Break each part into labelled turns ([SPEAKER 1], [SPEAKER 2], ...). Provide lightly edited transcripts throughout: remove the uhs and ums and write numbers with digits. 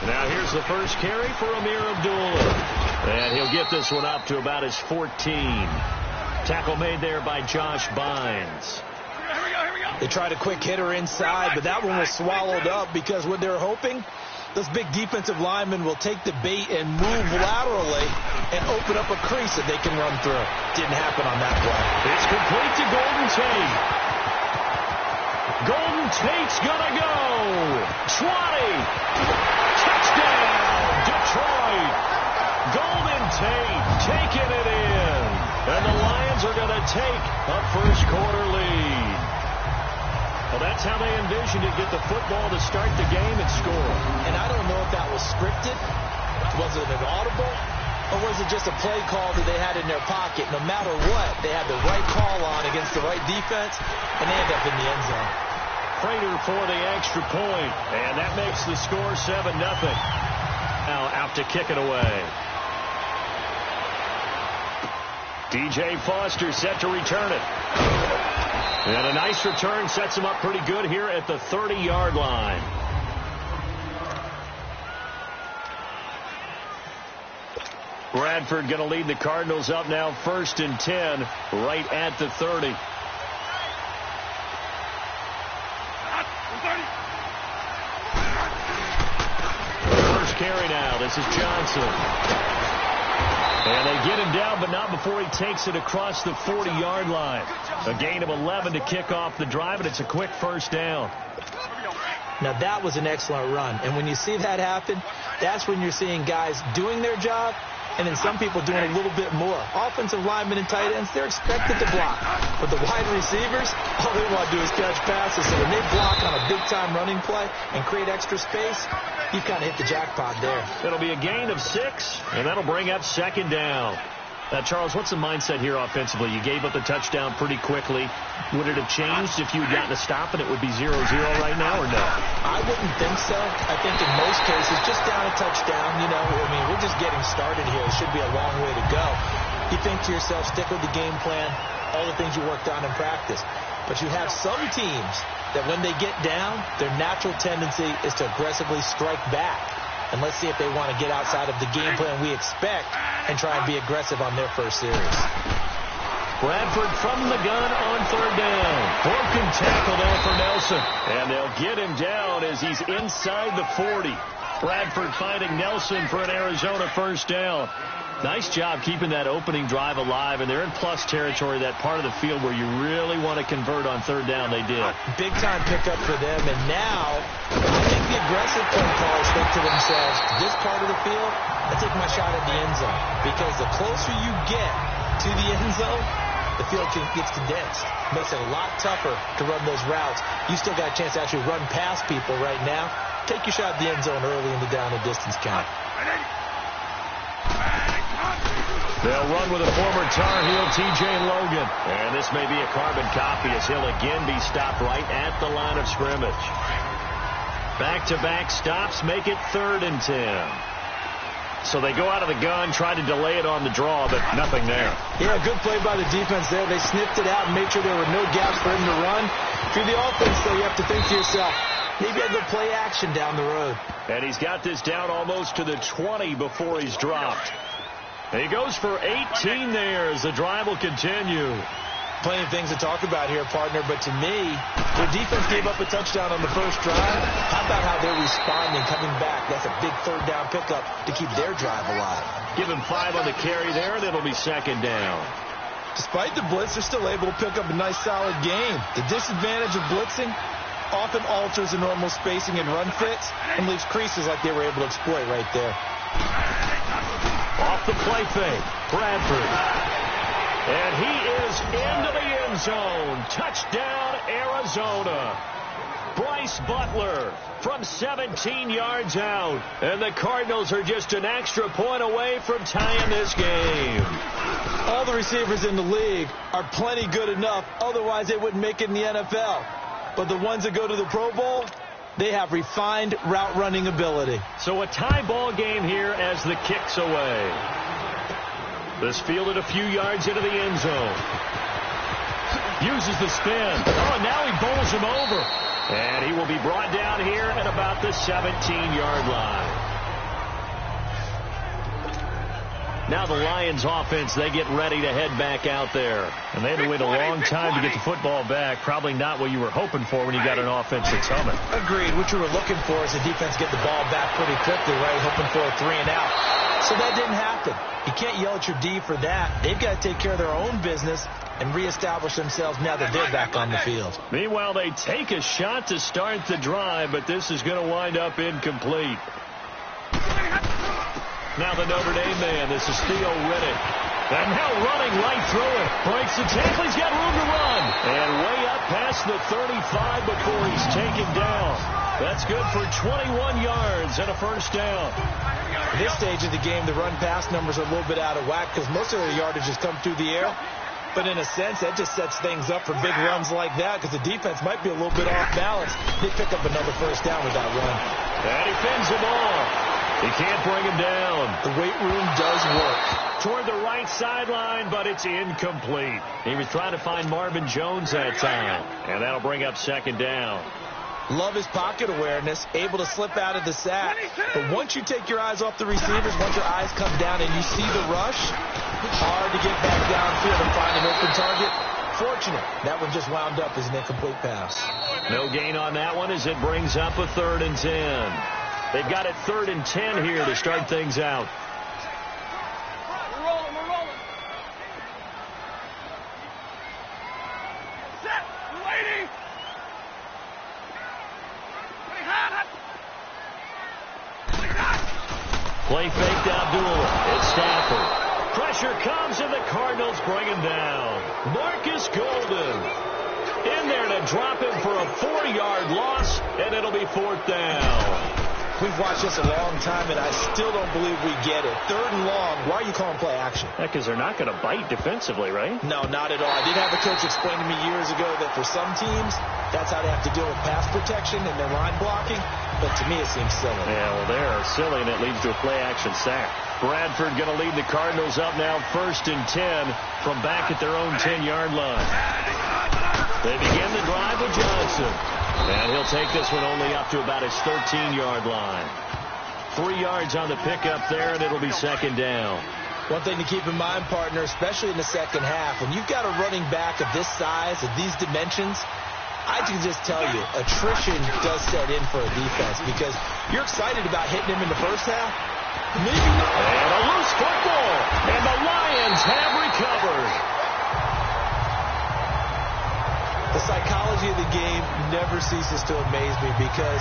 [SPEAKER 1] Now here's the first carry for Amir Abdullah. And he'll get this one up to about his 14. Tackle made there by Josh Bynes.
[SPEAKER 2] They tried a quick hitter inside, but that one was swallowed up because what they're hoping, those big defensive linemen will take the bait and move laterally and open up a crease that they can run through. Didn't happen on that play.
[SPEAKER 1] It's complete to Golden Tate. Golden Tate's gonna go. 20. Touchdown, Detroit. Golden Tate taking it in. And the Lions are going to take a first quarter lead. Well, that's how they envisioned it, get the football to start the game and score.
[SPEAKER 2] And I don't know if that was scripted, was it an audible, or was it just a play call that they had in their pocket? No matter what, they had the right call on against the right defense, and they end up in the end zone.
[SPEAKER 1] Prater for the extra point, and that makes the score 7-0. Now out to kick it away. DJ Foster set to return it. And a nice return sets him up pretty good here at the 30-yard line. Bradford going to lead the Cardinals up now 1st and 10 right at the 30. First carry now. This is Johnson. And they get him down, but not before he takes it across the 40-yard line. A gain of 11 to kick off the drive, and it's a quick first down.
[SPEAKER 2] Now, that was an excellent run. And when you see that happen, that's when you're seeing guys doing their job, and then some people doing a little bit more. Offensive linemen and tight ends, they're expected to block. But the wide receivers, all they want to do is catch passes. So when they block on a big-time running play and create extra space, you kind of hit the jackpot there.
[SPEAKER 1] It'll be a gain of 6, and that'll bring up 2nd down. Now, Charles, what's the mindset here offensively? You gave up the touchdown pretty quickly. Would it have changed if you had gotten a stop and it would be 0-0 right now, or no?
[SPEAKER 2] I wouldn't think so. I think in most cases, just down a touchdown, you know, I mean, we're just getting started here. It should be a long way to go. You think to yourself, stick with the game plan, all the things you worked on in practice. But you have some teams that when they get down, their natural tendency is to aggressively strike back. And let's see if they want to get outside of the game plan we expect and try and be aggressive on their first series.
[SPEAKER 1] Bradford from the gun on 3rd down. Broken tackle there for Nelson. And they'll get him down as he's inside the 40. Bradford finding Nelson for an Arizona first down. Nice job keeping that opening drive alive, and they're in plus territory, that part of the field where you really want to convert on 3rd down. They did.
[SPEAKER 2] Big-time pickup for them, and now I think the aggressive play callers think to themselves, this part of the field, I take my shot at the end zone, because the closer you get to the end zone, the field gets condensed. Makes it a lot tougher to run those routes. You still got a chance to actually run past people right now. Take your shot at the end zone early in the down and distance count.
[SPEAKER 1] They'll run with a former Tar Heel, T.J. Logan. And this may be a carbon copy as he'll again be stopped right at the line of scrimmage. Back-to-back stops make it 3rd and 10. So they go out of the gun, try to delay it on the draw, but nothing there.
[SPEAKER 2] Yeah, good play by the defense there. They sniffed it out and made sure there were no gaps for him to run. Through the offense, though, you have to think to yourself, maybe I go play action down the road.
[SPEAKER 1] And he's got this down almost to the 20 before he's dropped. He goes for 18 there as the drive will continue.
[SPEAKER 2] Plenty of things to talk about here, partner, but to me, their defense gave up a touchdown on the first drive. How about how they're responding, coming back? That's a big 3rd down pickup to keep their drive alive.
[SPEAKER 1] Give him 5 on the carry there, and it'll be 2nd down.
[SPEAKER 2] Despite the blitz, they're still able to pick up a nice, solid gain. The disadvantage of blitzing often alters the normal spacing and run fits and leaves creases like they were able to exploit right there.
[SPEAKER 1] Off the play fake, Bradford. And he is into the end zone. Touchdown, Arizona. Bryce Butler from 17 yards out. And the Cardinals are just an extra point away from tying this game.
[SPEAKER 2] All the receivers in the league are plenty good enough. Otherwise, they wouldn't make it in the NFL. But the ones that go to the Pro Bowl, they have refined route running ability.
[SPEAKER 1] So a tie ball game here as the kick's away. This fielded a few yards into the end zone. Uses the spin. Oh, now he bowls him over. And he will be brought down here at about the 17-yard line. Now the Lions offense, they get ready to head back out there. And they had to wait a long time to get the football back. Probably not what you were hoping for when you got an offense that's humming.
[SPEAKER 2] Agreed. What you were looking for is the defense get the ball back pretty quickly, right? Hoping for a 3-and-out. So that didn't happen. You can't yell at your D for that. They've got to take care of their own business and reestablish themselves now that they're back on the field.
[SPEAKER 1] Meanwhile, they take a shot to start the drive, but this is going to wind up incomplete. Now the Notre Dame man, this is Theo Riddick. And now running right through it. Breaks the tackle, he's got room to run. And way up past the 35 before he's taken down. That's good for 21 yards and a first down.
[SPEAKER 2] At this stage of the game, the run-pass numbers are a little bit out of whack because most of their yardage has come through the air. But in a sense, that just sets things up for big runs like that because the defense might be a little bit off balance. They pick up another first down with that run.
[SPEAKER 1] And he fends him off. He can't bring him down.
[SPEAKER 2] The weight room does work.
[SPEAKER 1] Toward the right sideline, but it's incomplete. He was trying to find Marvin Jones that time. And that'll bring up second down.
[SPEAKER 2] Love his pocket awareness, able to slip out of the sack. But once you take your eyes off the receivers, once your eyes come down and you see the rush, hard to get back downfield and find an open target. Fortunate, that one just wound up as an incomplete pass.
[SPEAKER 1] No gain on that one as it brings up a 3rd and 10. They've got it 3rd and 10 here to start things out.
[SPEAKER 3] We're rolling. Set. We're waiting.
[SPEAKER 1] Play fake to Abdullah. It's Stafford. Pressure comes and the Cardinals bring him down. Marcus Golden in there to drop him for a 4-yard loss, and it'll be 4th down.
[SPEAKER 2] We've watched this a long time, and I still don't believe we get it. 3rd and long. Why are you calling play action?
[SPEAKER 1] Yeah, because they're not going to bite defensively, right?
[SPEAKER 2] No, not at all. I did have a coach explain to me years ago that for some teams, that's how they have to deal with pass protection and their line blocking. But to me, it seems silly.
[SPEAKER 1] Yeah, well, they're silly, and it leads to a play-action sack. Bradford going to lead the Cardinals up now 1st and 10 from back at their own 10-yard line. They begin the drive with Johnson. And he'll take this one only up to about his 13-yard line. 3 yards on the pickup there, and it'll be second down.
[SPEAKER 2] One thing to keep in mind, partner, especially in the second half, when you've got a running back of this size, of these dimensions, I can just tell you, attrition does set in for a defense because you're excited about hitting him in the first half. Maybe not.
[SPEAKER 1] And a loose football, and the Lions have recovered.
[SPEAKER 2] The psychology of the game never ceases to amaze me because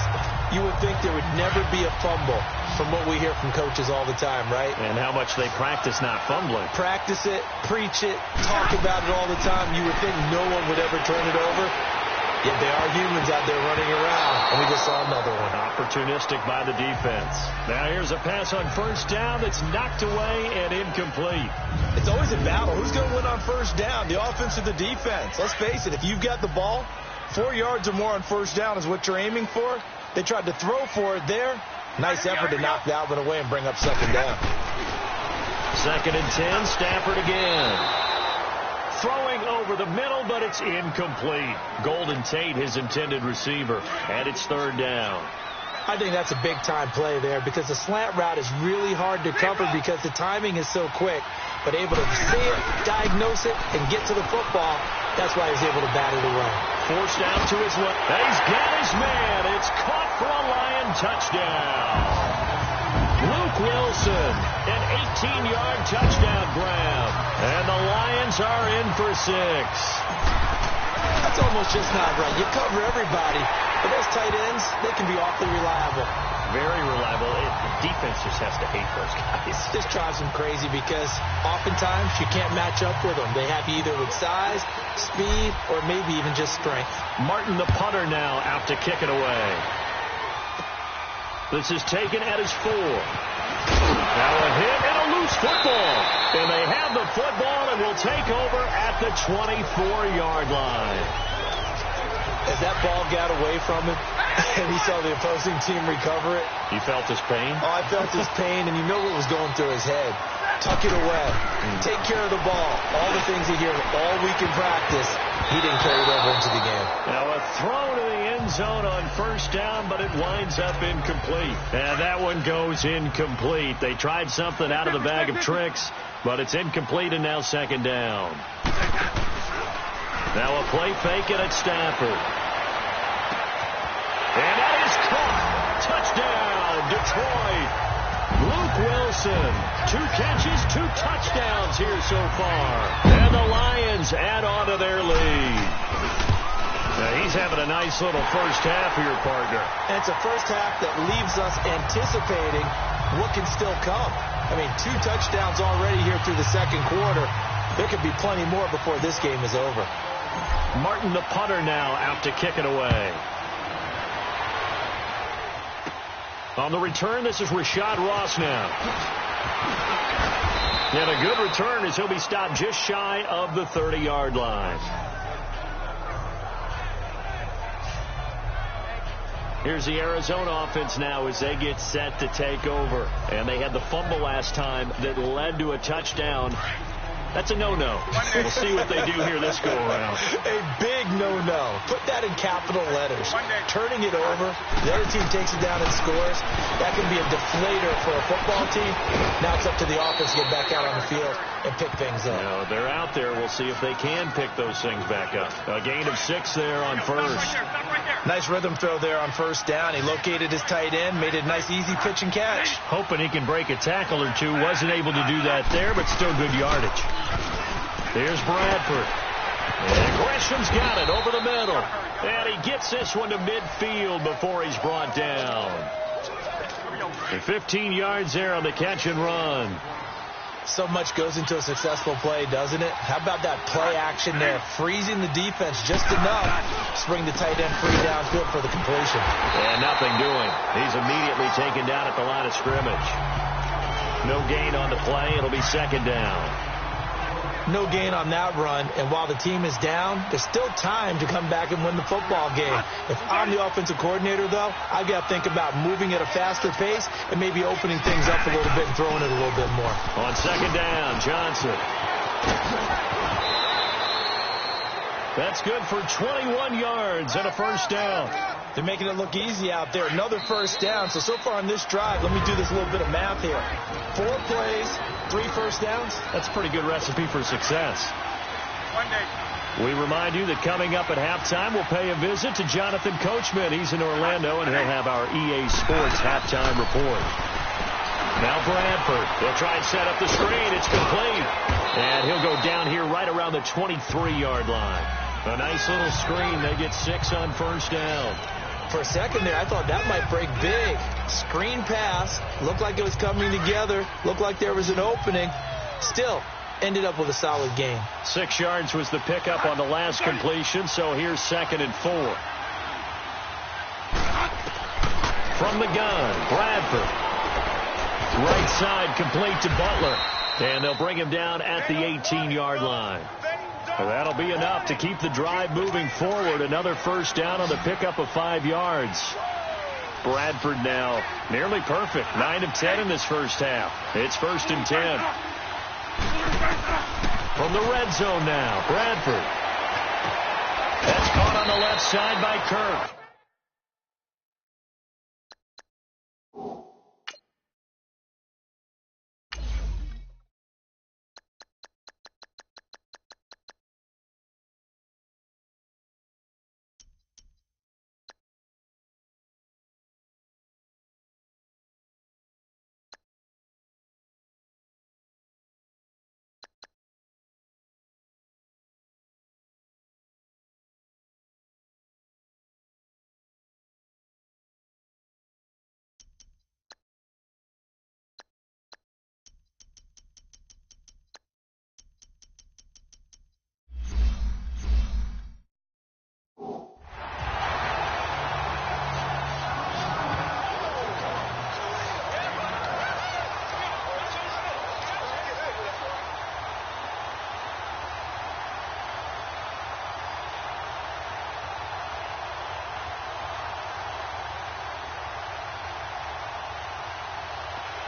[SPEAKER 2] you would think there would never be a fumble from what we hear from coaches all the time, right?
[SPEAKER 1] And how much they practice not fumbling.
[SPEAKER 2] Practice it, preach it, talk about it all the time. You would think no one would ever turn it over. Yet they are humans out there running around, and we just saw another one.
[SPEAKER 1] Opportunistic by the defense. Now here's a pass on first down that's knocked away and incomplete.
[SPEAKER 2] It's always a battle. Who's going to win on first down, the offense or the defense? Let's face it, if you've got the ball, 4 yards or more on first down is what you're aiming for. They tried to throw for it there. Nice effort to knock that one away and bring up second down.
[SPEAKER 1] 2nd and 10, Stafford again. Throwing over the middle, but it's incomplete. Golden Tate, his intended receiver, and it's 3rd down.
[SPEAKER 2] I think that's a big-time play there because the slant route is really hard to cover because the timing is so quick. But able to see it, diagnose it, and get to the football, that's why he's able to bat it away.
[SPEAKER 1] Forced out to his left. He's got his man. It's caught for a Lion touchdown. Luke Wilson, an 18-yard touchdown grab. And the Lions are in for 6.
[SPEAKER 2] That's almost just not right. You cover everybody, but those tight ends, they can be awfully reliable.
[SPEAKER 1] Very reliable. The defense just has to hate those guys.
[SPEAKER 2] This drives them crazy because oftentimes you can't match up with them. They have you either with size, speed, or maybe even just strength.
[SPEAKER 1] Martin, the punter, now out to kick it away. This is taken at his 4. Now a hit and a loose football. And they have the football and will take over at the 24-yard line.
[SPEAKER 2] As that ball got away from him and he saw the opposing team recover it.
[SPEAKER 1] You felt his pain?
[SPEAKER 2] Oh, I felt his pain, and you know what was going through his head. Tuck it away. Take care of the ball. All the things he hears all week in practice. he didn't carry it over into the game.
[SPEAKER 1] Now a throw to the end zone on first down, but it winds up incomplete. And that one goes incomplete. They tried something out of the bag of tricks, but it's incomplete and now second down. Now a play fake and it's Stafford. And that is caught. Touchdown, Detroit. Luke Wilson, 2 catches, 2 touchdowns here so far. And the Lions add on to their lead. Now he's having a nice little first half here, partner.
[SPEAKER 2] And it's a first half that leaves us anticipating what can still come. I mean, 2 touchdowns already here through the second quarter. There could be plenty more before this game is over.
[SPEAKER 1] Martin, the punter, now out to kick it away. On the return, this is Rashad Ross now. And a good return as he'll be stopped just shy of the 30-yard line. Here's the Arizona offense now as they get set to take over. And they had the fumble last time that led to a touchdown. That's a no-no. We'll see what they do here this go-around.
[SPEAKER 2] A big no-no. Put that in capital letters. Turning it over, the other team takes it down and scores. That can be a deflator for a football team. Now it's up to the offense to get back out on the field and pick things up.
[SPEAKER 1] No, they're out there. We'll see if they can pick those things back up. A gain of 6 there on first.
[SPEAKER 2] Nice rhythm throw there on first down. He located his tight end, made it a nice, easy pitch and catch.
[SPEAKER 1] Hoping he can break a tackle or two. Wasn't able to do that there, but still good yardage. Here's Bradford. And Gresham's got it over the middle. And he gets this one to midfield before he's brought down. 15 yards there on the catch and run.
[SPEAKER 2] So much goes into a successful play, doesn't it? How about that play action there? Freezing the defense just enough to bring the tight end free downfield for the completion.
[SPEAKER 1] And nothing doing. He's immediately taken down at the line of scrimmage. No gain on the play. It'll be second down.
[SPEAKER 2] No gain on that run, and while the team is down, there's still time to come back and win the football game. If I'm the offensive coordinator, though, I've got to think about moving at a faster pace and maybe opening things up a little bit and throwing it a little bit more.
[SPEAKER 1] On second down, Johnson. That's good for 21 yards and a first down.
[SPEAKER 2] They're making it look easy out there. Another first down. So far on this drive, let me do this little bit of math here. 4 plays, 3 first downs.
[SPEAKER 1] That's a pretty good recipe for success. We remind you that coming up at halftime, we'll pay a visit to Jonathan Coachman. He's in Orlando, and he'll have our EA Sports halftime report. Now Bradford. They'll try and set up the screen. It's complete. And he'll go down here right around the 23-yard line. A nice little screen. They get 6 on first down.
[SPEAKER 2] For a second there, I thought that might break big. Screen pass. Looked like it was coming together. Looked like there was an opening. Still, ended up with a solid gain.
[SPEAKER 1] 6 yards was the pickup on the last completion, so here's 2nd and 4. From the gun, Bradford. Right side complete to Butler. And they'll bring him down at the 18-yard line. Well, that'll be enough to keep the drive moving forward. Another first down on the pickup of 5 yards. Bradford now nearly perfect. 9 of 10 in this first half. It's 1st and 10. From the red zone now, Bradford. That's caught on the left side by Kirk.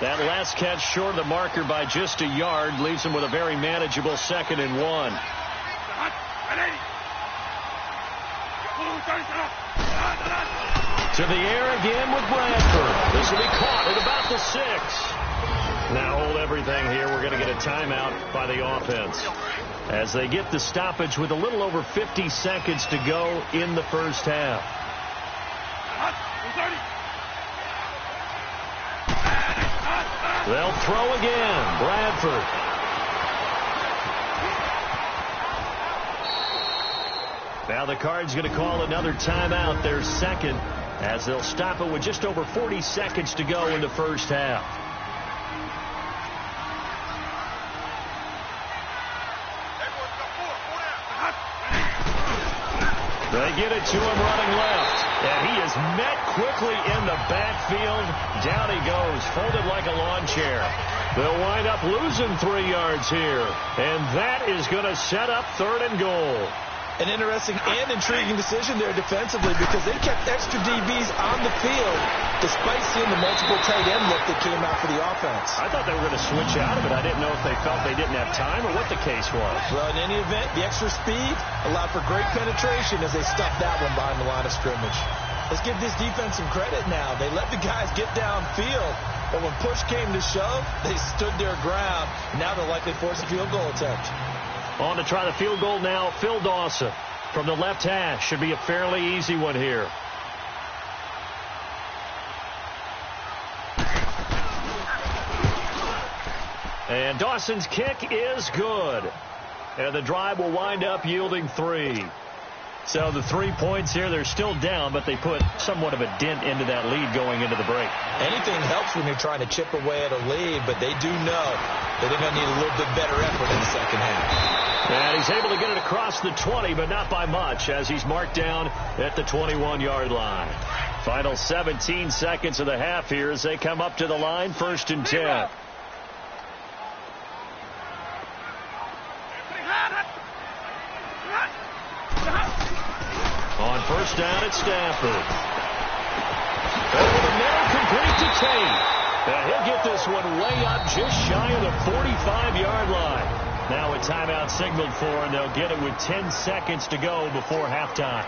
[SPEAKER 1] That last catch short of the marker by just a yard leaves him with a very manageable 2nd and 1. To the air again with Bradford. This will be caught at about the 6. Now hold everything here. We're going to get a timeout by the offense as they get the stoppage with a little over 50 seconds to go in the first half. They'll throw again. Bradford. Now the Cards going to call another timeout, their second, as they'll stop it with just over 40 seconds to go in the first half. They get it to him running left, and he is met quickly in the backfield. Down he goes, folded like a lawn chair. They'll wind up losing 3 yards here, and that is going to set up 3rd and goal.
[SPEAKER 2] An interesting and intriguing decision there defensively because they kept extra DBs on the field despite seeing the multiple tight end look that came out for the offense.
[SPEAKER 1] I thought they were going to switch out of it. I didn't know if they felt they didn't have time or what the case was.
[SPEAKER 2] Well, in any event, the extra speed allowed for great penetration as they stuffed that one behind the line of scrimmage. Let's give this defense some credit now. They let the guys get downfield, but when push came to shove, they stood their ground. Now they'll likely force a field goal attempt.
[SPEAKER 1] On to try the field goal now, Phil Dawson from the left hash. Should be a fairly easy one here. And Dawson's kick is good. And the drive will wind up yielding 3. So the 3 points here, they're still down, but they put somewhat of a dent into that lead going into the break.
[SPEAKER 2] Anything helps when you're trying to chip away at a lead, but they do know that they're going to need a little bit better effort in the second half.
[SPEAKER 1] And he's able to get it across the 20, but not by much, as he's marked down at the 21-yard line. Final 17 seconds of the half here as they come up to the line, 1st and 10. On 1st down at Stanford. Over the middle, complete to Tate. And he'll get this one way up just shy of the 45-yard line. Now a timeout signaled for, and they'll get it with 10 seconds to go before halftime.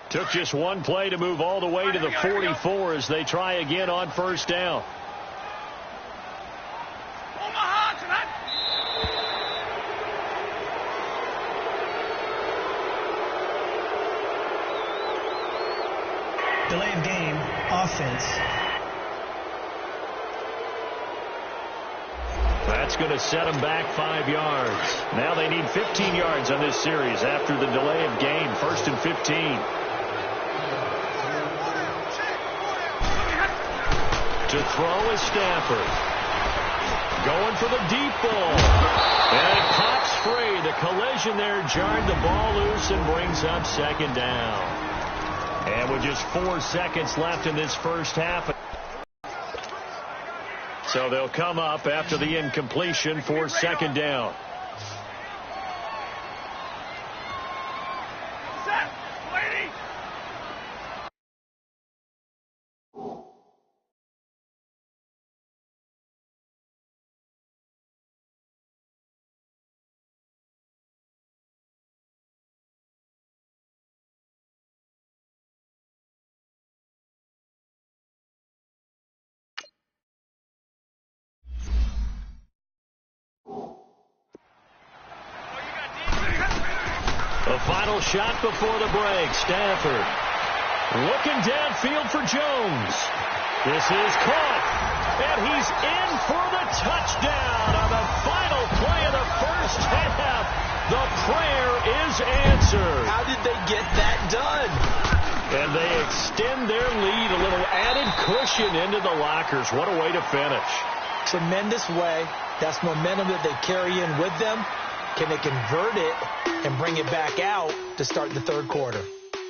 [SPEAKER 1] Took just one play to move all the way to the 44 as they try again on 1st down.
[SPEAKER 4] Delay of game, offense.
[SPEAKER 1] That's going to set them back 5 yards. Now they need 15 yards on this series after the delay of game. 1st and 15. To throw is Stanford. Going for the deep ball. And it pops free. The collision there jarred the ball loose and brings up 2nd down. And with just 4 seconds left in this first half. So they'll come up after the incompletion for 2nd down. The final shot before the break. Stanford looking downfield for Jones. This is caught. And he's in for the touchdown on the final play of the first half. The prayer is answered.
[SPEAKER 2] How did they get that done?
[SPEAKER 1] And they extend their lead, a little added cushion into the lockers. What a way to finish.
[SPEAKER 2] Tremendous way. That's momentum that they carry in with them. Can they convert it and bring it back out to start the third quarter?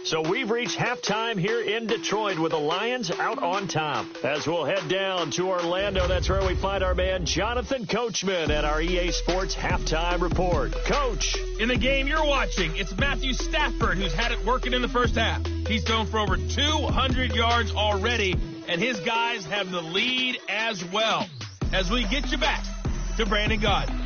[SPEAKER 1] So we've reached halftime here in Detroit with the Lions out on top. As we'll head down to Orlando, that's where we find our man Jonathan Coachman at our EA Sports Halftime Report. Coach.
[SPEAKER 4] In the game you're watching, it's Matthew Stafford who's had it working in the first half. He's thrown for over 200 yards already, and his guys have the lead as well. As we get you back to Brandon Gaudin.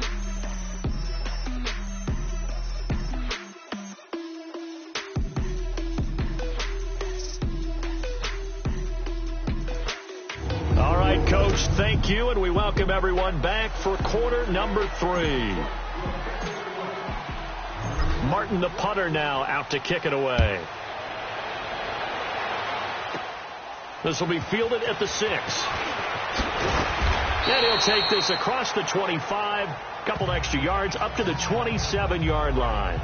[SPEAKER 1] All right, Coach, thank you, and we welcome everyone back for quarter number 3. Martin, the punter, now out to kick it away. This will be fielded at the 6. And he'll take this across the 25, couple extra yards, up to the 27-yard line.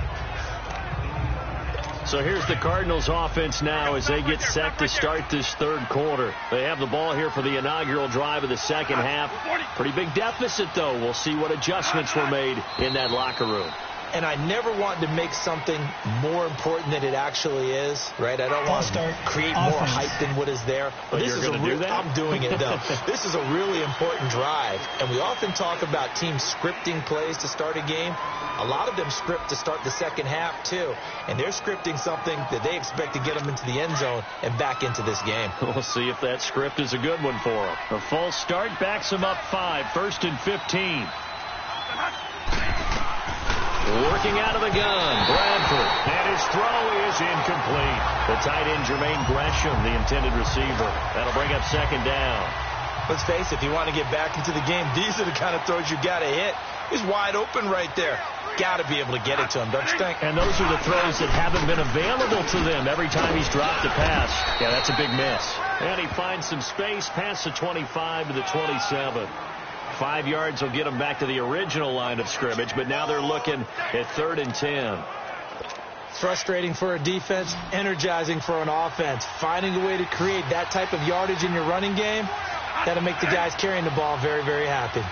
[SPEAKER 1] So here's the Cardinals offense now as they get set to start this third quarter. They have the ball here for the inaugural drive of the second half. Pretty big deficit, though. We'll see what adjustments were made in that locker room.
[SPEAKER 2] And I never want to make something more important than it actually is, right? I don't want to create more hype than what is there.
[SPEAKER 1] But this is do that?
[SPEAKER 2] I'm doing it, though. This is a really important drive. And we often talk about teams scripting plays to start a game. A lot of them script to start the second half, too. And they're scripting something that they expect to get them into the end zone and back into this game.
[SPEAKER 1] We'll see if that script is a good one for them. A false start backs them up 5, 1st and 15. Working out of the gun, Bradford, and his throw is incomplete. The tight end, Jermaine Gresham, the intended receiver. That'll bring up second down.
[SPEAKER 2] Let's face it, if you want to get back into the game, these are the kind of throws you got to hit. He's wide open right there. Got to be able to get it to him, don't you think?
[SPEAKER 1] And those are the throws that haven't been available to them every time he's dropped a pass. Yeah, that's a big miss. And he finds some space past the 25 to the 27. 5 yards will get them back to the original line of scrimmage, but now they're looking at 3rd and 10.
[SPEAKER 2] Frustrating for a defense, energizing for an offense. Finding a way to create that type of yardage in your running game, that'll make the guys carrying the ball very, very happy.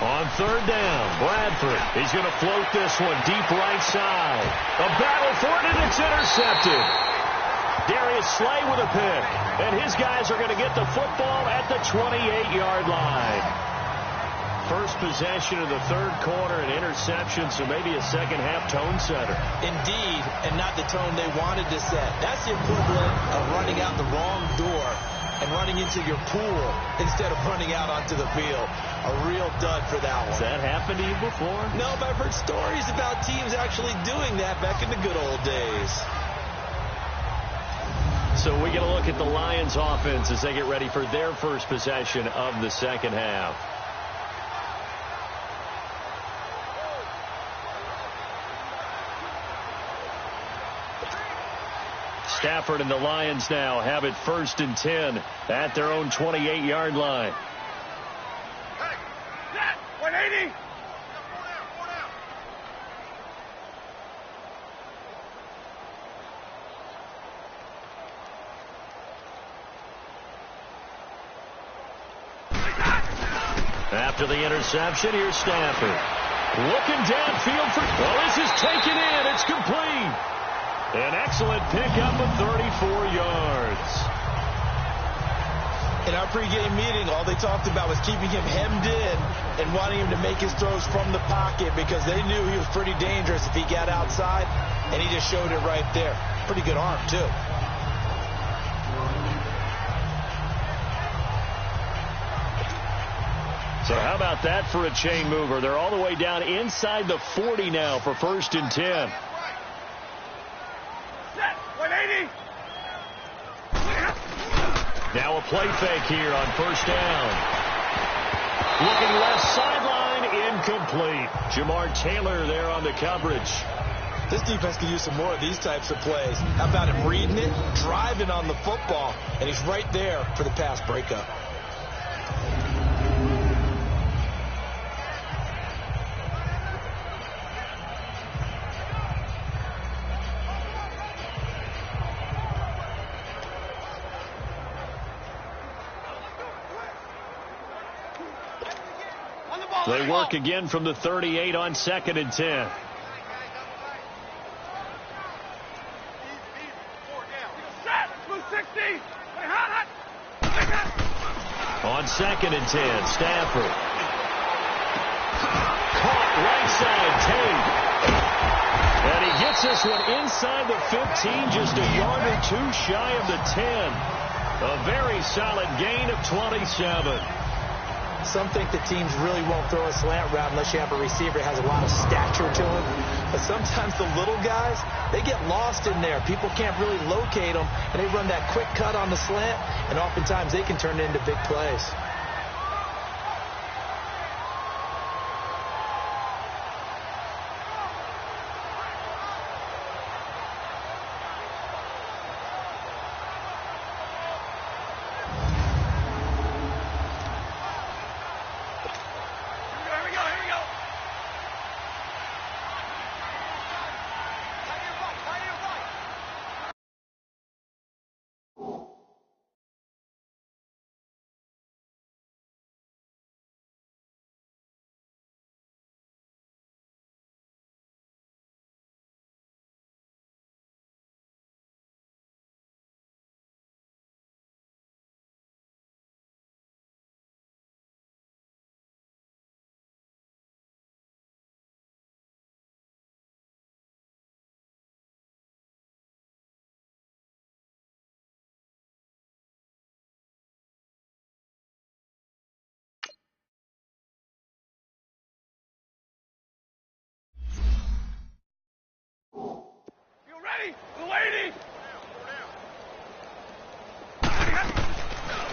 [SPEAKER 1] On 3rd down, Bradford. He's going to float this one deep right side. A battle for it, and it's intercepted. Darius Slay with a pick. And his guys are going to get the football at the 28-yard line. First possession of the third quarter, an interception, so maybe a second-half tone setter.
[SPEAKER 2] Indeed, and not the tone they wanted to set. That's the equivalent of running out the wrong door and running into your pool instead of running out onto the field. A real dud for that one.
[SPEAKER 1] Has that happened to you before?
[SPEAKER 2] No, but I've heard stories about teams actually doing that back in the good old days.
[SPEAKER 1] So we get a look at the Lions offense as they get ready for their first possession of the second half. Stafford and the Lions now have it 1st and 10 at their own 28-yard line.
[SPEAKER 3] Hey, 180.
[SPEAKER 1] After the interception, here's Stafford. Looking downfield for... Well, this is taken in. It's complete. An excellent pickup of 34 yards.
[SPEAKER 2] In our pregame meeting, all they talked about was keeping him hemmed in and wanting him to make his throws from the pocket because they knew he was pretty dangerous if he got outside, and he just showed it right there. Pretty good arm, too.
[SPEAKER 1] So how about that for a chain mover? They're all the way down inside the 40 now for 1st and 10.
[SPEAKER 3] 180.
[SPEAKER 1] Now a play fake here on 1st down. Looking left sideline, incomplete. Jamar Taylor there on the coverage.
[SPEAKER 2] This defense could use some more of these types of plays. How about him reading it, driving on the football, and he's right there for the pass breakup.
[SPEAKER 1] They work again from the 38 on 2nd and 10. On 2nd and 10, Stafford. Caught right side, Tate. And he gets this one inside the 15, just a yard or two shy of the 10. A very solid gain of 27.
[SPEAKER 2] Some think the teams really won't throw a slant route unless you have a receiver that has a lot of stature to him. But sometimes the little guys, they get lost in there. People can't really locate them, and they run that quick cut on the slant, and oftentimes they can turn it into big plays.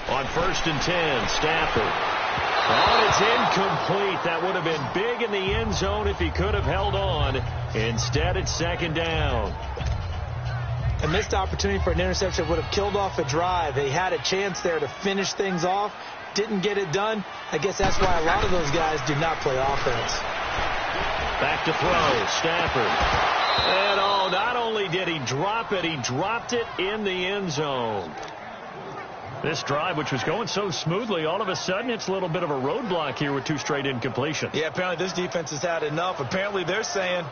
[SPEAKER 1] On 1st and 10, Stafford. Oh, it's incomplete. That would have been big in the end zone if he could have held on. Instead, it's 2nd down.
[SPEAKER 2] A missed opportunity for an interception would have killed off a drive. They had a chance there to finish things off. Didn't get it done. I guess that's why a lot of those guys do not play offense.
[SPEAKER 1] Back to throw, Stafford. And not only did he drop it, he dropped it in the end zone. This drive, which was going so smoothly, all of a sudden it's a little bit of a roadblock here with 2 straight incompletions.
[SPEAKER 2] Yeah, apparently this defense has had enough. Apparently they're saying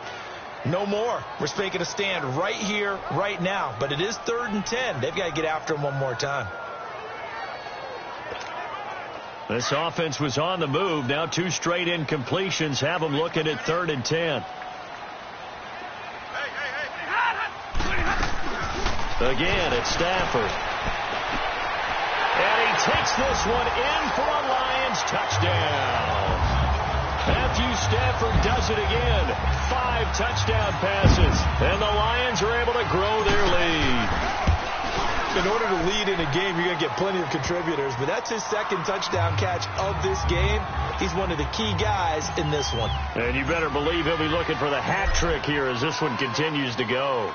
[SPEAKER 2] no more. We're making a stand right here, right now. But it is 3rd and 10. They've got to get after him one more time.
[SPEAKER 1] This offense was on the move. Now 2 straight incompletions have them looking at 3rd and 10. Again, it's Stafford. And he takes this one in for a Lions touchdown. Matthew Stafford does it again. 5 touchdown passes. And the Lions are able to grow their lead.
[SPEAKER 2] In order to lead in a game, you're going to get plenty of contributors. But that's his 2nd touchdown catch of this game. He's one of the key guys in this one.
[SPEAKER 1] And you better believe he'll be looking for the hat trick here as this one continues to go.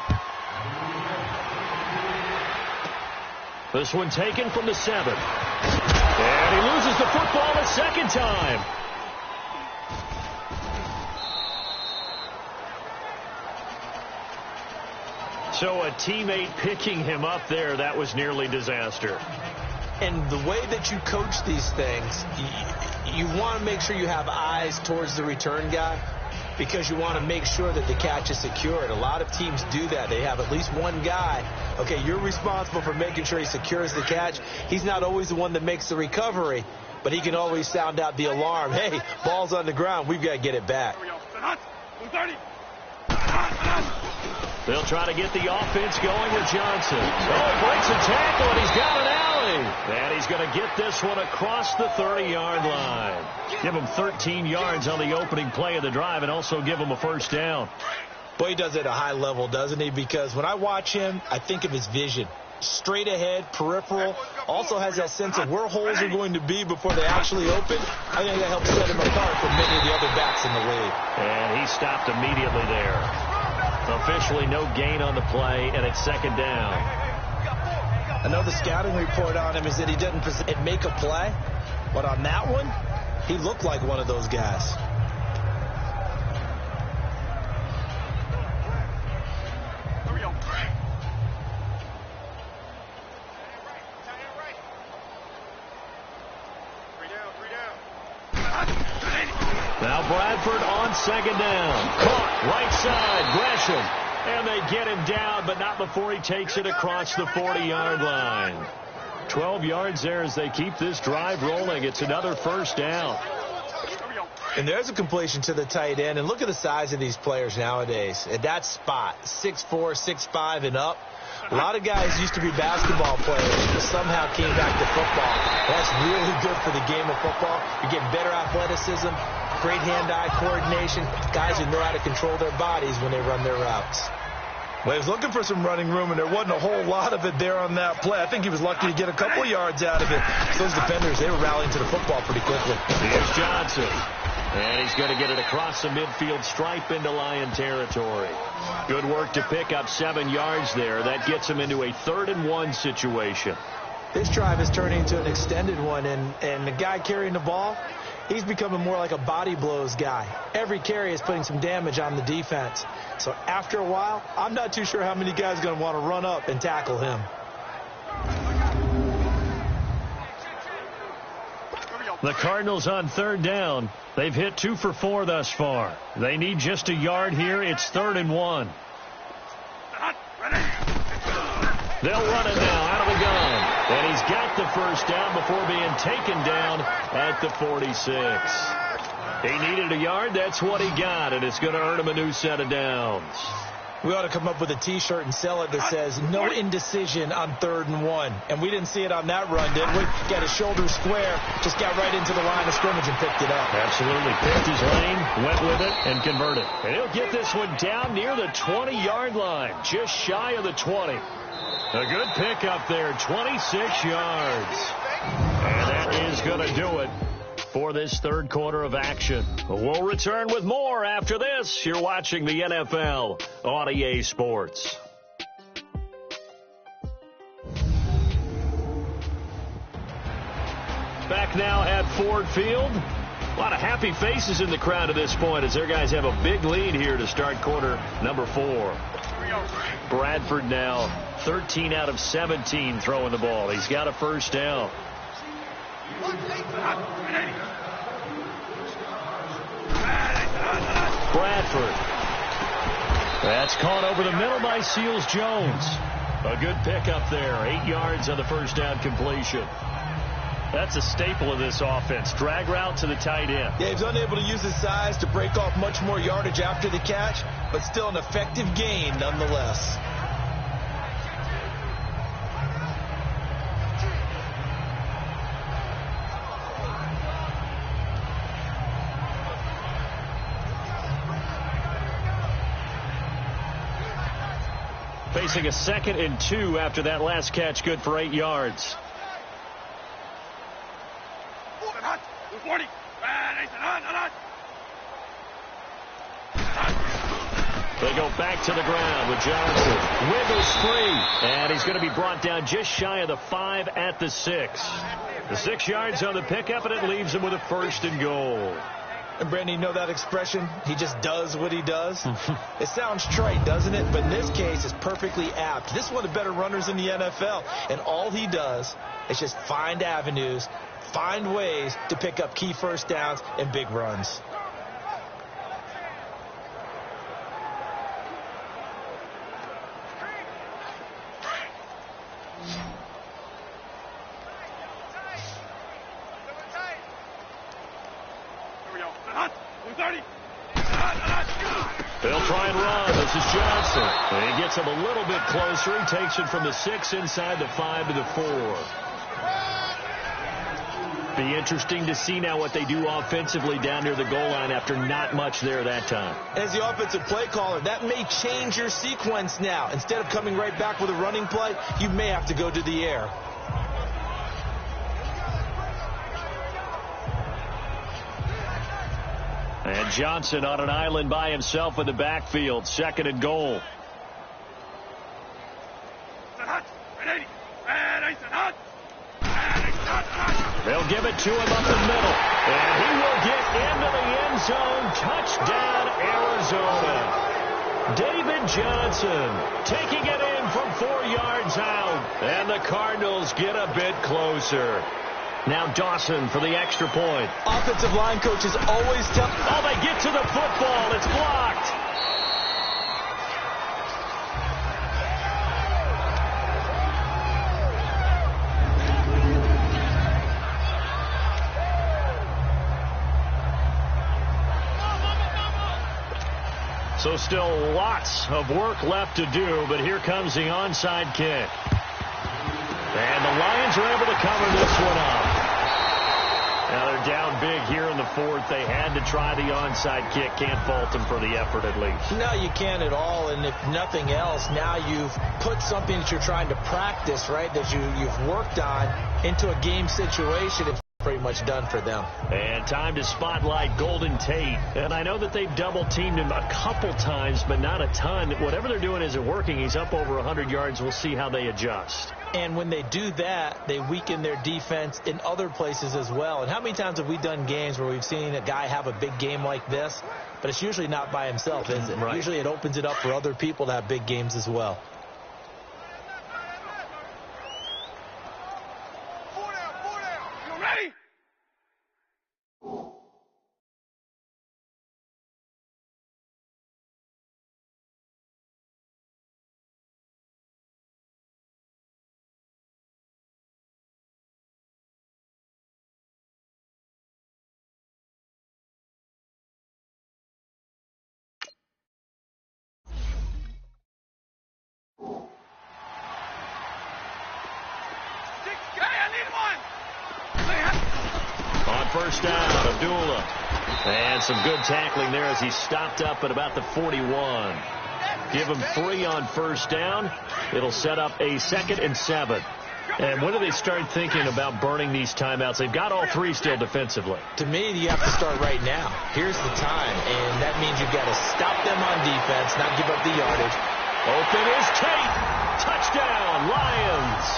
[SPEAKER 1] This one taken from the 7. And he loses the football a 2nd time. So a teammate picking him up there, that was nearly disaster.
[SPEAKER 2] And the way that you coach these things, you want to make sure you have eyes towards the return guy, because you want to make sure that the catch is secured. A lot of teams do that. They have at least one guy. Okay, you're responsible for making sure he secures the catch. He's not always the one that makes the recovery, but he can always sound out the alarm. Hey, ball's on the ground. We've got to get it back.
[SPEAKER 1] They'll try to get the offense going with Johnson. Oh, he breaks a tackle, and he's got an alley. And he's going to get this one across the 30-yard line. Give him 13 yards on the opening play of the drive and also give him a 1st down.
[SPEAKER 2] Boy, he does it at a high level, doesn't he? Because when I watch him, I think of his vision. Straight ahead, peripheral. Also has that sense of where holes are going to be before they actually open. I think that helps set him apart from many of the other backs in the league.
[SPEAKER 1] And he stopped immediately there. Officially no gain on the play, and it's 2nd down.
[SPEAKER 2] I know the scouting report on him is that he doesn't make a play, but on that one, he looked like one of those guys.
[SPEAKER 1] Now Bradford on second down. Caught right side. Gresham. And they get him down, but not before he takes it across the 40-yard line. 12 yards there as they keep this drive rolling. It's another first down.
[SPEAKER 2] And there's a completion to the tight end. And look at the size of these players nowadays. At that spot, 6'4", 6'5", and up. A lot of guys used to be basketball players, but somehow came back to football. That's really good for the game of football. You get better athleticism, great hand-eye coordination, guys who know how to control their bodies when they run their routes.
[SPEAKER 5] Well, he was looking for some running room, and there wasn't a whole lot of it there on that play. I think he was lucky to get a couple of yards out of it.
[SPEAKER 2] Those defenders, they were rallying to the football pretty quickly.
[SPEAKER 1] Here's Johnson. And he's going to get it across the midfield stripe into Lion territory. Good work to pick up 7 yards there. That gets him into a 3rd-and-1 situation.
[SPEAKER 2] This drive is turning into an extended one, and the guy carrying the ball, he's becoming more like a body blows guy. Every carry is putting some damage on the defense. So after a while, I'm not too sure how many guys are going to want to run up and tackle him.
[SPEAKER 1] The Cardinals on 3rd down. They've hit 2 for 4 thus far. They need just a yard here. It's 3rd-and-1. They'll run it now out of the gun. And he's got the first down before being taken down at the 46. He needed a yard. That's what he got, and it's going to earn him a new set of downs.
[SPEAKER 2] We ought to come up with a T-shirt and sell it that says, no indecision on 3rd-and-1. And we didn't see it on that run, did we? Got his shoulder square, just got right into the line of scrimmage and picked it up.
[SPEAKER 1] Absolutely. Picked his lane, went with it, and converted. And he'll get this one down near the 20-yard line, just shy of the 20. A good pickup there, 26 yards. And that is going to do it for this 3rd quarter of action. We'll return with more after this. You're watching the NFL on EA Sports. Back now at Ford Field. A lot of happy faces in the crowd at this point as their guys have a big lead here to start quarter number 4. Bradford now 13 out of 17 throwing the ball. He's got a first down. Bradford. That's caught over the middle by Seals-Jones. A good pickup there. 8 yards on the first down completion. That's a staple of this offense. Drag route to the tight end.
[SPEAKER 2] Yeah, he's unable to use his size to break off much more yardage after the catch, but still an effective gain nonetheless.
[SPEAKER 1] Facing a 2nd and 2 after that last catch, good for 8 yards. They go back to the ground with Johnson. Wiggles free. And he's going to be brought down just shy of the 5 at the 6. The 6 yards on the pickup, and it leaves him with a 1st and goal.
[SPEAKER 2] And, Brandon, you know that expression? He just does what he does? It sounds trite, doesn't it? But in this case, it's perfectly apt. This is one of the better runners in the NFL. And all he does is just find avenues, find ways to pick up key first downs and big runs.
[SPEAKER 1] They'll try and run. This is Johnson. And he gets him a little bit closer. He takes it from the 6 inside the 5 to the 4. Be interesting to see now what they do offensively down near the goal line after not much there that time.
[SPEAKER 2] As the offensive play caller, that may change your sequence now. Instead of coming right back with a running play, you may have to go to the air.
[SPEAKER 1] And Johnson on an island by himself in the backfield. 2nd and goal. They'll give it to him up the middle. And he will get into the end zone. Touchdown, Arizona. David Johnson taking it in from 4 yards out. And the Cardinals get a bit closer. Now Dawson for the extra point.
[SPEAKER 2] Offensive line coaches always tell...
[SPEAKER 1] Oh, they get to the football. It's blocked. So still lots of work left to do, but here comes the onside kick. And the Lions are able to cover this one up. Now they're down big here in the fourth. They had to try the onside kick. Can't fault them for the effort at least.
[SPEAKER 2] No, you can't at all. And if nothing else, now you've put something that you're trying to practice, right, that you've worked on into a game situation. It's pretty much done for them.
[SPEAKER 1] And time to spotlight Golden Tate. And I know that they've double-teamed him a couple times, but not a ton. Whatever they're doing isn't working. He's up over 100 yards. We'll see how they adjust.
[SPEAKER 2] And when they do that, they weaken their defense in other places as well. And how many times have we done games where we've seen a guy have a big game like this, but it's usually not by himself, is it?
[SPEAKER 1] Right.
[SPEAKER 2] Usually it opens it up for other people to have big games as well.
[SPEAKER 3] You ready? Hey, I need one.
[SPEAKER 1] On first down, Abdullah. And some good tackling there as he stopped up at about the 41. Give him 3 on first down. It'll set up a 2nd and 7. And when do they start thinking about burning these timeouts? They've got all 3 still defensively.
[SPEAKER 2] To me, you have to start right now. Here's the time, and that means you've got to stop them on defense, not give up the yardage.
[SPEAKER 1] Open is Tate. Touchdown, Lions.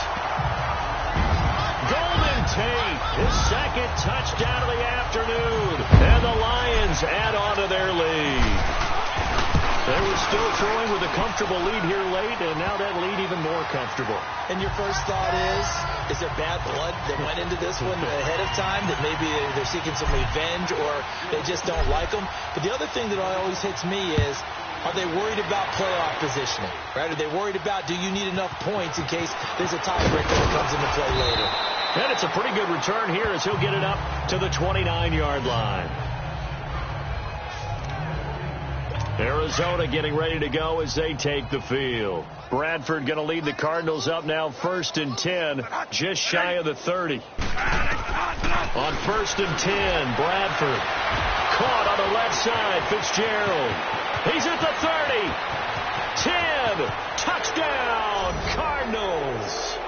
[SPEAKER 1] Golden Tate, his 2nd touchdown of the afternoon. And the Lions add on to their lead. They were still throwing with a comfortable lead here late, and now that lead even more comfortable.
[SPEAKER 2] And your first thought is there bad blood that went into this one ahead of time, that maybe they're seeking some revenge or they just don't like them? But the other thing that always hits me is, are they worried about playoff positioning? Right? Are they worried about, do you need enough points in case there's a tiebreaker that comes into play later?
[SPEAKER 1] And it's a pretty good return here as he'll get it up to the 29-yard line. Arizona getting ready to go as they take the field. Bradford going to lead the Cardinals up now 1st and 10, just shy of the 30. On 1st and 10, Bradford caught on the left side. Fitzgerald. He's at the 30. 10. Touchdown, Cardinals.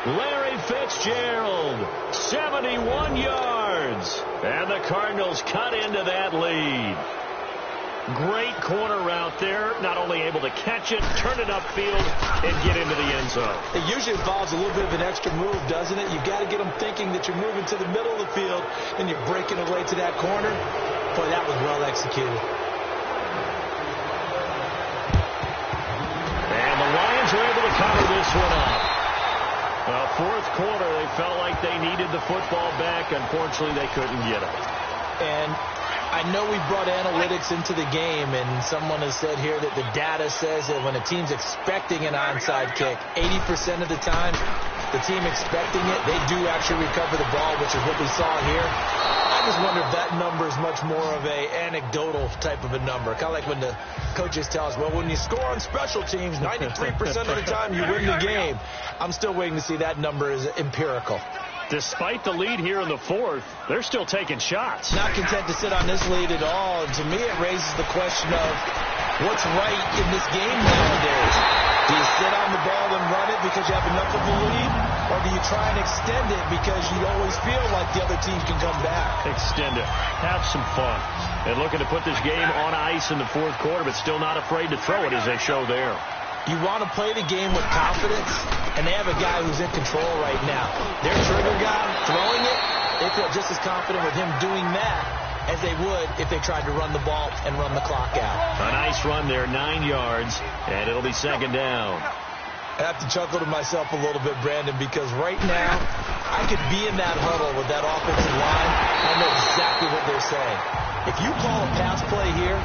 [SPEAKER 1] Larry Fitzgerald, 71 yards. And the Cardinals cut into that lead. Great corner route there. Not only able to catch it, turn it upfield, and get into the end zone.
[SPEAKER 2] It usually involves a little bit of an extra move, doesn't it? You've got to get them thinking that you're moving to the middle of the field and you're breaking away to that corner. Boy, that was well executed.
[SPEAKER 1] And the Lions are able to cover this one up. Fourth quarter, they felt like they needed the football back. Unfortunately, they couldn't get it.
[SPEAKER 2] And I know we brought analytics into the game, and someone has said here that the data says that when a team's expecting an onside kick, 80% of the time, the team expecting it, they do actually recover the ball, which is what we saw here. I just wonder if that number is much more of a anecdotal type of a number. Kind of like when the coaches tell us, well, when you score on special teams, 93% of the time you win the game. I'm still waiting to see that number is empirical.
[SPEAKER 1] Despite the lead here in the fourth, they're still taking shots.
[SPEAKER 2] Not content to sit on this lead at all. And to me, it raises the question of what's right in this game nowadays. Do you sit on the ball and run it because you have enough of a lead? Or do you try and extend it because you always feel like the other team can come back?
[SPEAKER 1] Extend it. Have some fun. And looking to put this game on ice in the fourth quarter, but still not afraid to throw it as they show there.
[SPEAKER 2] You want to play the game with confidence, and they have a guy who's in control right now. Their trigger guy throwing it, they feel just as confident with him doing that as they would if they tried to run the ball and run the clock out.
[SPEAKER 1] A nice run there, 9 yards, and it'll be 2nd down.
[SPEAKER 2] I have to chuckle to myself a little bit, Brandon, because right now I could be in that huddle with that offensive line. I know exactly what they're saying. If you call a pass play here,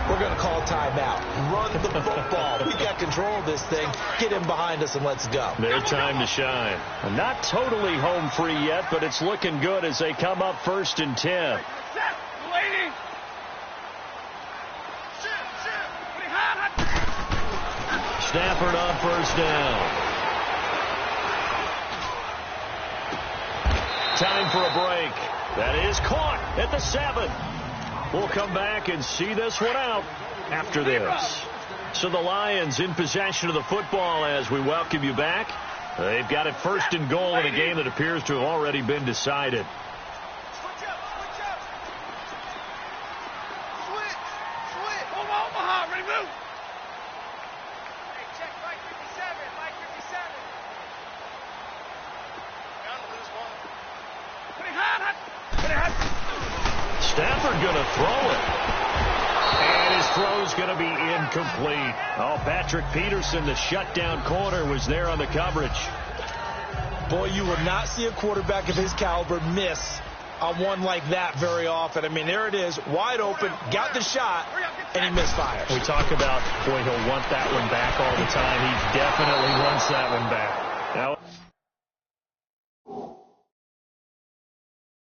[SPEAKER 2] we're going to call timeout. Run the football. We got control of this thing. Get him behind us and let's go.
[SPEAKER 1] Their time to shine. Not totally home free yet, but it's looking good as they come up 1st and 10. Stafford on 1st down. Time for a break. That is caught at the 7. We'll come back and see this one out after this. So the Lions in possession of the football as we welcome you back. They've got it 1st and goal in a game that appears to have already been decided. Stafford going to throw it. And his throw's going to be incomplete. Oh, Patrick Peterson, the shutdown corner, was there on the coverage.
[SPEAKER 2] Boy, you will not see a quarterback of his caliber miss on one like that very often. I mean, there it is, wide open, got the shot, and he misfires.
[SPEAKER 1] We talk about, boy, he'll want that one back all the time. He definitely wants that one back. Now,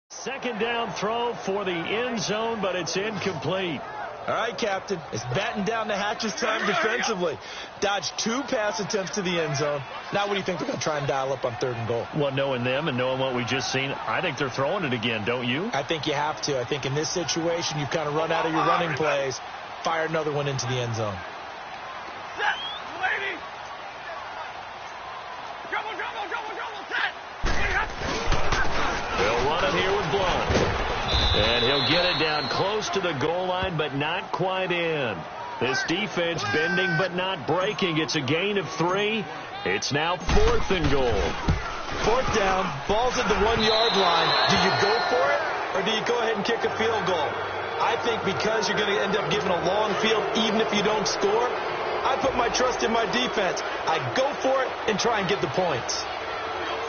[SPEAKER 1] second down throw for the end zone, but it's incomplete.
[SPEAKER 2] All right, Captain. It's batten down the hatches time defensively. Dodged 2 pass attempts to the end zone. Now what do you think they're going to try and dial up on 3rd and goal?
[SPEAKER 1] Well, knowing them and knowing what we just seen, I think they're throwing it again, don't you?
[SPEAKER 2] I think you have to. I think in this situation, you've kind of run out of your running plays. Fire another one into the end zone.
[SPEAKER 3] Set, lady. Double, set.
[SPEAKER 1] They'll run it here with Blunt. And he'll get it down close to the goal line, but not quite in. This defense bending but not breaking. It's a gain of 3. It's now 4th and goal.
[SPEAKER 2] 4th down, ball's at the 1-yard line. Do you go for it, or do you go ahead and kick a field goal? I think because you're going to end up giving a long field, even if you don't score, I put my trust in my defense. I go for it and try and get the points.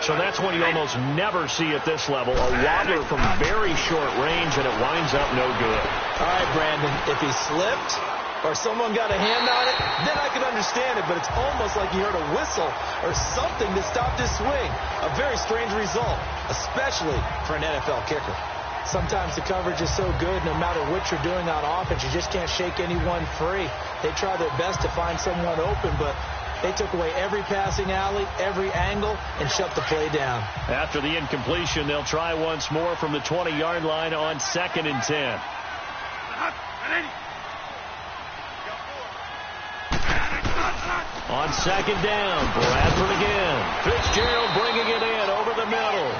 [SPEAKER 1] So that's one you almost never see at this level. A wobbler from very short range, and it winds up no good.
[SPEAKER 2] All right, Brandon, if he slipped or someone got a hand on it, then I could understand it, but it's almost like he heard a whistle or something that stopped his swing. A very strange result, especially for an NFL kicker. Sometimes the coverage is so good, no matter what you're doing on offense, you just can't shake anyone free. They try their best to find someone open, but they took away every passing alley, every angle, and shut the play down.
[SPEAKER 1] After the incompletion, they'll try once more from the 20-yard line on 2nd and 10. On 2nd down, Bradford again. Fitzgerald bringing it in over the middle.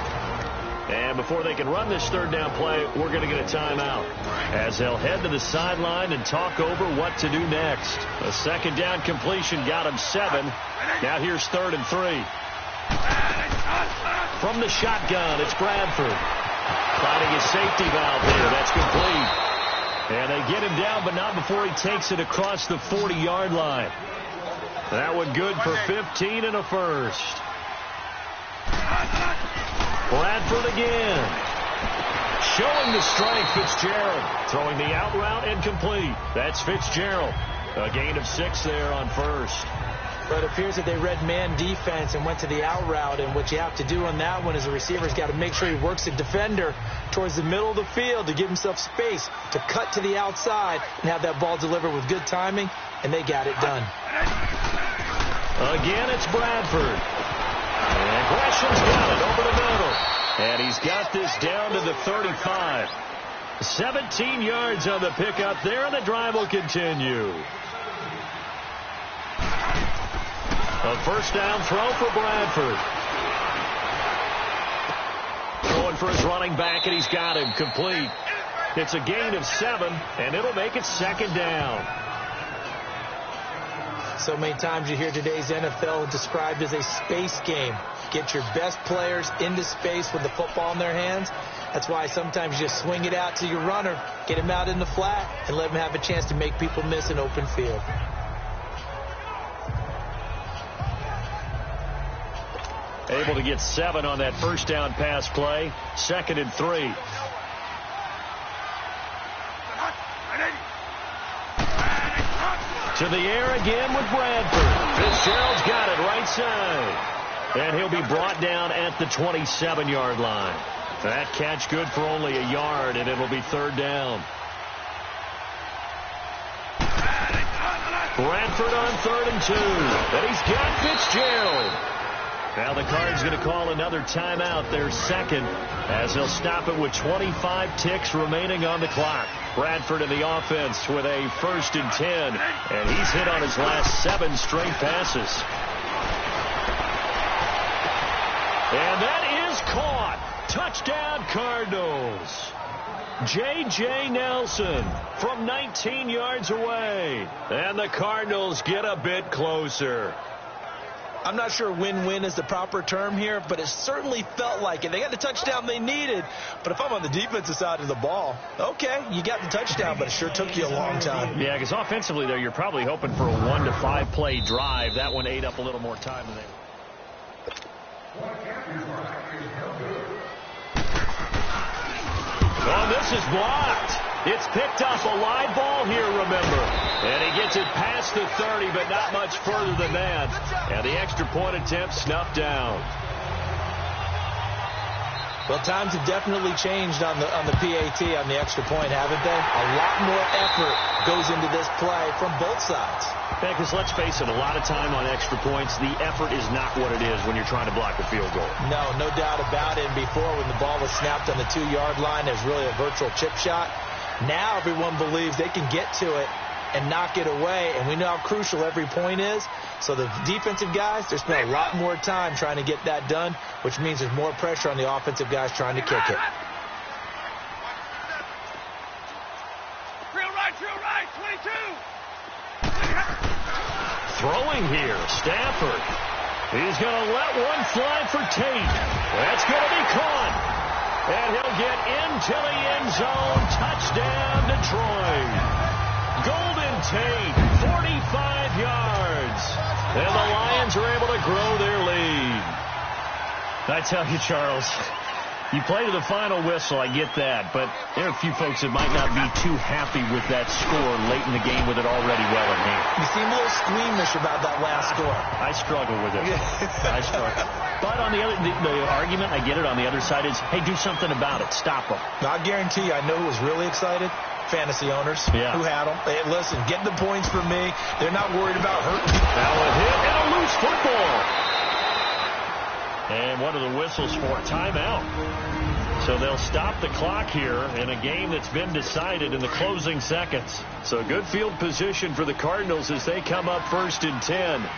[SPEAKER 1] And before they can run this 3rd down play, we're going to get a timeout as they'll head to the sideline and talk over what to do next. A 2nd down completion got him 7. Now here's 3rd and 3. From the shotgun, it's Bradford. Finding his safety valve there. That's complete. And they get him down, but not before he takes it across the 40-yard line. That one good for 15 and a first. Bradford again. Showing the strength, Fitzgerald. Throwing the out route incomplete. That's Fitzgerald. A gain of 6 there on 1st.
[SPEAKER 2] But it appears that they read man defense and went to the out route. And what you have to do on that one is the receiver's got to make sure he works the defender towards the middle of the field to give himself space to cut to the outside and have that ball delivered with good timing. And they got it done.
[SPEAKER 1] Again, it's Bradford. And Gresham's got it over the middle. And he's got this down to the 35. 17 yards on the pickup there, and the drive will continue. A 1st down throw for Bradford. Going for his running back, and he's got him complete. It's a gain of 7, and it'll make it 2nd down.
[SPEAKER 2] So many times you hear today's NFL described as a space game. Get your best players into space with the football in their hands. That's why sometimes you just swing it out to your runner, get him out in the flat, and let him have a chance to make people miss an open field.
[SPEAKER 1] Able to get 7 on that first down pass play. 2nd and 3. To the air again with Bradford. Fitzgerald's got it right side. And he'll be brought down at the 27-yard line. That catch good for only a yard, and it'll be 3rd down. Bradford on 3rd and 2. And he's got Fitzgerald. Now the Cards going to call another timeout, their 2nd, as they'll stop it with 25 ticks remaining on the clock. Bradford in the offense with a 1st and 10, and he's hit on his last 7 straight passes. And that is caught. Touchdown Cardinals. J.J. Nelson from 19 yards away. And the Cardinals get a bit closer.
[SPEAKER 2] I'm not sure win-win is the proper term here, but it certainly felt like it. They got the touchdown they needed, but if I'm on the defensive side of the ball, okay, you got the touchdown, but it sure took you a long time.
[SPEAKER 1] Yeah, because offensively, though, you're probably hoping for a 1 to 5 play drive. That one ate up a little more time than they. Oh, this is blocked. It's picked up, a live ball here, remember. And he gets it past the 30, but not much further than that. And the extra point attempt snuffed down.
[SPEAKER 2] Well, times have definitely changed on the PAT, on the extra point, haven't they? A lot more effort goes into this play from both sides.
[SPEAKER 1] Yeah, because let's face it, a lot of time on extra points, the effort is not what it is when you're trying to block a field goal.
[SPEAKER 2] No doubt about it. And before, when the ball was snapped on the 2-yard line, there's really a virtual chip shot. Now everyone believes they can get to it and knock it away, and we know how crucial every point is. So the defensive guys, they spend a lot more time trying to get that done, which means there's more pressure on the offensive guys trying to kick it.
[SPEAKER 3] Drill right, 22.
[SPEAKER 1] Throwing here, Stafford. He's going to let one fly for Tate. That's going to be caught. And he'll get into the end zone. Touchdown, Detroit. Golden Tate, 45 yards. And the Lions are able to grow their lead. I tell you, Charles, you play to the final whistle, I get that. But there are a few folks that might not be too happy with that score late in the game with it already well in hand.
[SPEAKER 2] You seem a little squeamish about that last score.
[SPEAKER 1] I struggle with it. I struggle. But on the other, the argument, I get it, on the other side is, hey, do something about it. Stop them.
[SPEAKER 2] I guarantee you, I know who was really excited. Fantasy owners who had them. Hey, listen, get the points for me. They're not worried about hurting.
[SPEAKER 1] Now a hit and a loose football. And what are the whistles for? Timeout. So they'll stop the clock here in a game that's been decided in the closing seconds. So good field position for the Cardinals as they come up 1st and 10.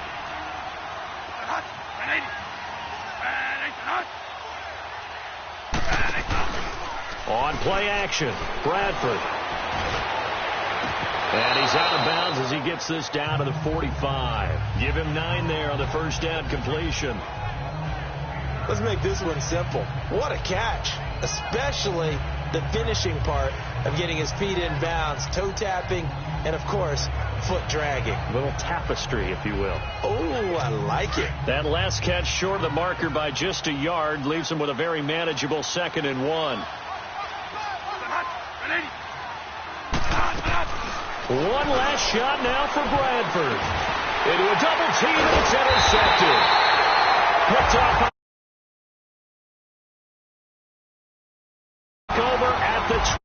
[SPEAKER 1] On play action, Bradford. And he's out of bounds as he gets this down to the 45. Give him 9 there on the first down completion.
[SPEAKER 2] Let's make this one simple. What a catch, especially the finishing part of getting his feet in bounds, toe tapping, and, of course, foot dragging.
[SPEAKER 1] A little tapestry, if you will.
[SPEAKER 2] Oh, I like it.
[SPEAKER 1] That last catch short of the marker by just a yard leaves him with a very manageable 2nd and 1. One last shot now for Bradford. Into a double team, and it's intercepted. Picked off over at the